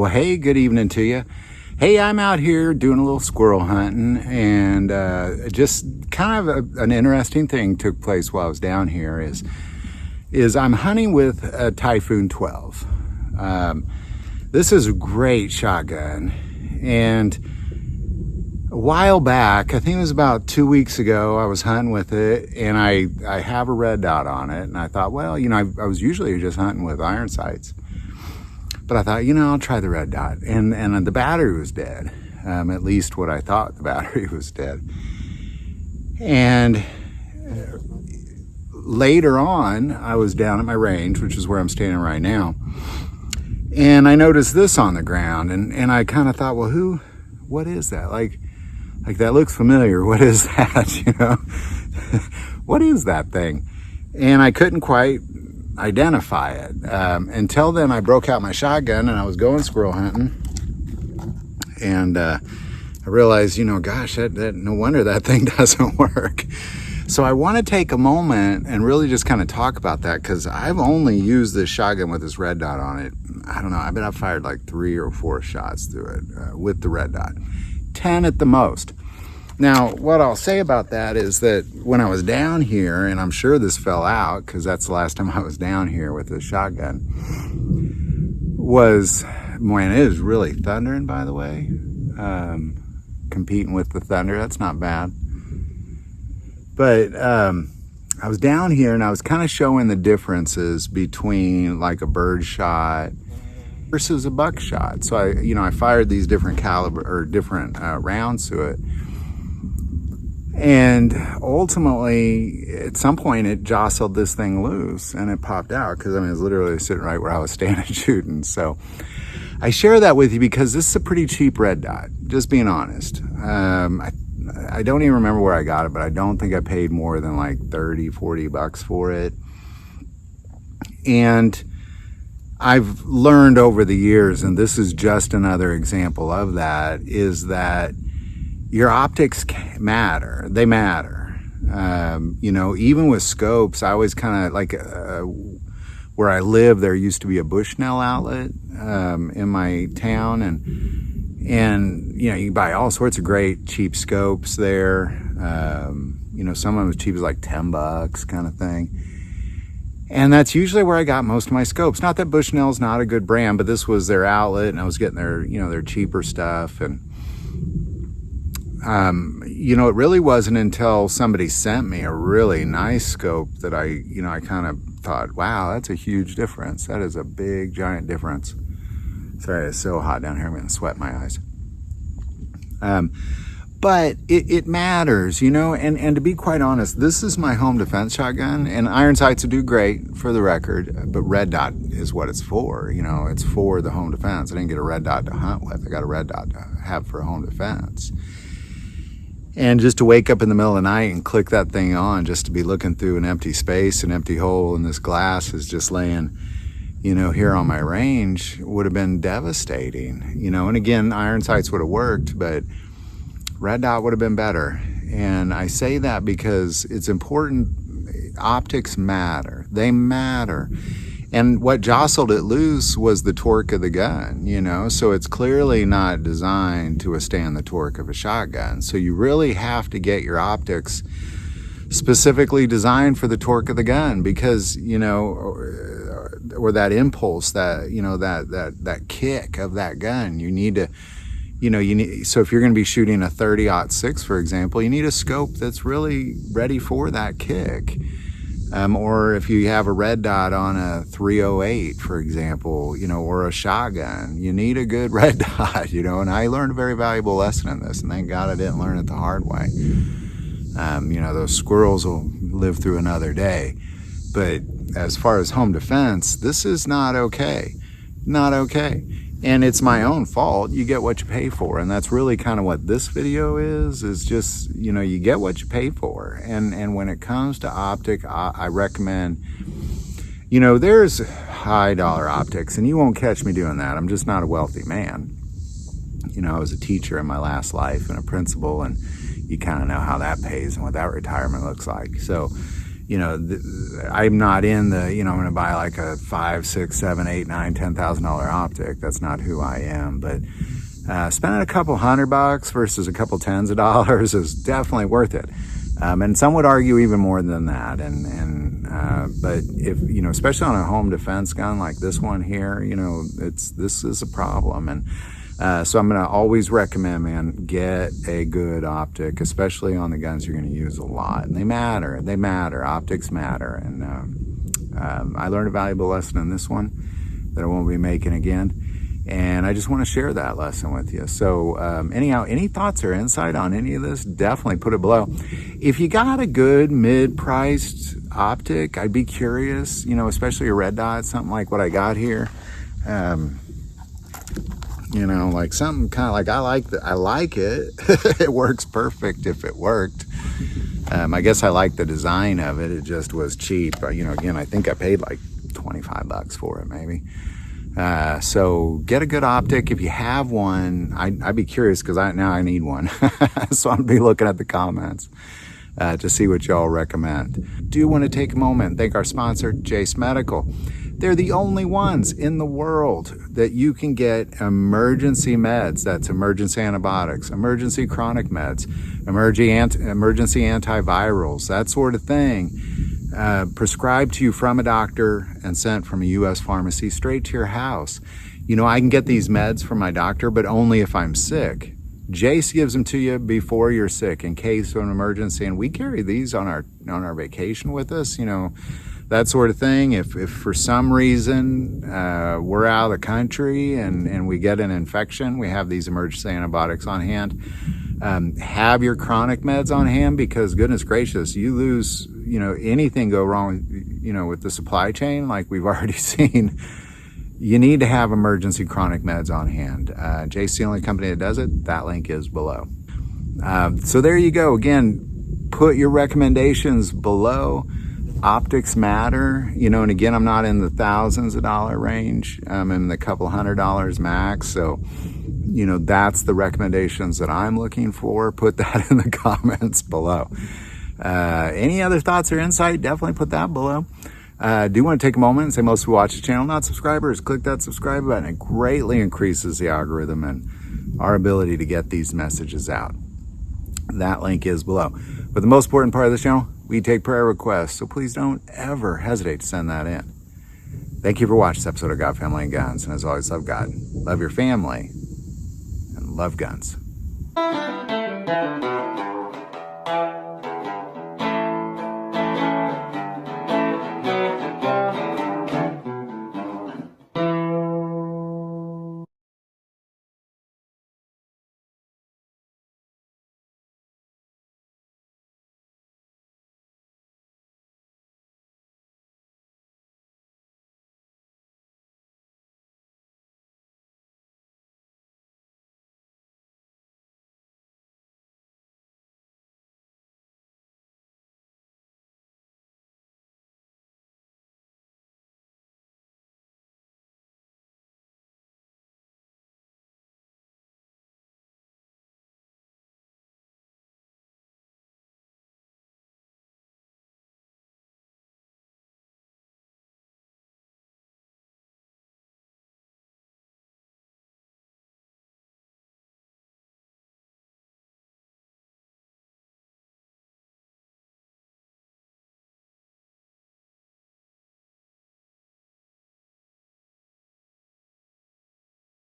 Well, hey, good evening to you. Hey, I'm out here doing a little squirrel hunting, and just kind of an interesting thing took place while I was down here is I'm hunting with a Typhoon 12. This is a great shotgun, and a while back, I think it was about 2 weeks ago, I was hunting with it, and I have a red dot on it, and I thought, well, I was usually just hunting with iron sights. But I thought, I'll try the red dot. And the battery was dead. At least what I thought the battery was dead. And later on, I was down at my range, which is where I'm standing right now. And I noticed this on the ground. And I kind of thought, well, what is that? Like that looks familiar. What is that? What is that thing? And I couldn't quite identify it. Until then, I broke out my shotgun and I was going squirrel hunting, and I realized, gosh, that no wonder that thing doesn't work. So I want to take a moment and really just kind of talk about that, because I've only used this shotgun with this red dot on it. I don't know, I bet I've fired like 3 or 4 shots through it with the red dot, 10 at the most. Now, what I'll say about that is that when I was down here, and I'm sure this fell out because that's the last time I was down here with this shotgun, it is really thundering, by the way. Competing with the thunder, that's not bad. But I was down here and I was kind of showing the differences between like a bird shot versus a buckshot. So I fired these different caliber or different rounds to it. And ultimately, at some point, it jostled this thing loose and it popped out, because it was literally sitting right where I was standing shooting. So I share that with you because this is a pretty cheap red dot, just being honest. I don't even remember where I got it, but I don't think I paid more than like $30-40 for it. And I've learned over the years, and this is just another example of that, is that your optics matter. They matter. Even with scopes, I always kind of like where I live, there used to be a Bushnell outlet in my town, and you can buy all sorts of great cheap scopes there. Some of them as cheap as like $10 kind of thing. And that's usually where I got most of my scopes. Not that Bushnell's not a good brand, but this was their outlet, and I was getting their cheaper stuff. And it really wasn't until somebody sent me a really nice scope that I kind of thought, wow, that's a huge difference. That is a big, giant difference. Sorry, it's so hot down here. I'm going to sweat my eyes. But it matters, and to be quite honest, this is my home defense shotgun, and iron sights will do great for the record, but red dot is what it's for. It's for the home defense. I didn't get a red dot to hunt with. I got a red dot to have for home defense. And just to wake up in the middle of the night and click that thing on, just to be looking through an empty space, an empty hole, and this glass is just laying, here on my range, would have been devastating. And again, iron sights would have worked, but red dot would have been better. And I say that because it's important. Optics matter. They matter. And what jostled it loose was the torque of the gun, so it's clearly not designed to withstand the torque of a shotgun. So you really have to get your optics specifically designed for the torque of the gun, because, or that impulse, that kick of that gun, you need to, so if you're going to be shooting a 30-06, for example, you need a scope that's really ready for that kick. Or if you have a red dot on a 308, for example, or a shotgun, you need a good red dot, and I learned a very valuable lesson in this, and thank God I didn't learn it the hard way. Those squirrels will live through another day. But as far as home defense, this is not okay. Not okay. And it's my own fault. You get what you pay for. And that's really kind of what this video is just, you get what you pay for. And when it comes to optic, I recommend, there's high dollar optics, and you won't catch me doing that. I'm just not a wealthy man. I was a teacher in my last life and a principal, and you kind of know how that pays and what that retirement looks like. So, I'm not in the, I'm going to buy like a $5, $6, $7, $8, $9, $10,000 optic. That's not who I am. But spending a couple $100 versus a couple tens of dollars is definitely worth it. And some would argue even more than that. But if, especially on a home defense gun like this one here, this is a problem. And so I'm going to always recommend, man, get a good optic, especially on the guns you're going to use a lot. And they matter. Optics matter. And I learned a valuable lesson in this one that I won't be making again. And I just want to share that lesson with you. So anyhow, any thoughts or insight on any of this, definitely put it below. If you got a good mid-priced optic, I'd be curious, especially a red dot, something like what I got here. Like something kind of like, I like it. It works perfect if it worked. I guess I like the design of it. It just was cheap. Again, I think I paid like $25 for it maybe. So get a good optic. If you have one, I'd be curious because now I need one. So I'll be looking at the comments to see what y'all recommend. Do want to take a moment and thank our sponsor, Jace Medical. They're the only ones in the world that you can get emergency meds. That's emergency antibiotics, emergency chronic meds, emergency antivirals, that sort of thing. Prescribed to you from a doctor and sent from a U.S. pharmacy straight to your house. I can get these meds from my doctor, but only if I'm sick. Jace gives them to you before you're sick in case of an emergency, and we carry these on our vacation with us, that sort of thing. If for some reason we're out of the country and we get an infection, we have these emergency antibiotics on hand. Have your chronic meds on hand, because goodness gracious, you lose, anything go wrong, with the supply chain, like we've already seen. You need to have emergency chronic meds on hand. Jace, the only company that does it. That link is below. So there you go. Again, put your recommendations below. Optics matter, and again, I'm not in the thousands of dollar range. I'm in the couple $100 max. So, that's the recommendations that I'm looking for. Put that in the comments below. Any other thoughts or insight, definitely put that below. Do want to take a moment and say most who watch the channel, not subscribers, click that subscribe button. It greatly increases the algorithm and our ability to get these messages out. That link is below. But the most important part of this channel, we take prayer requests, so please don't ever hesitate to send that in. Thank you for watching this episode of God, Family, and Guns. And as always, love God, love your family, and love guns.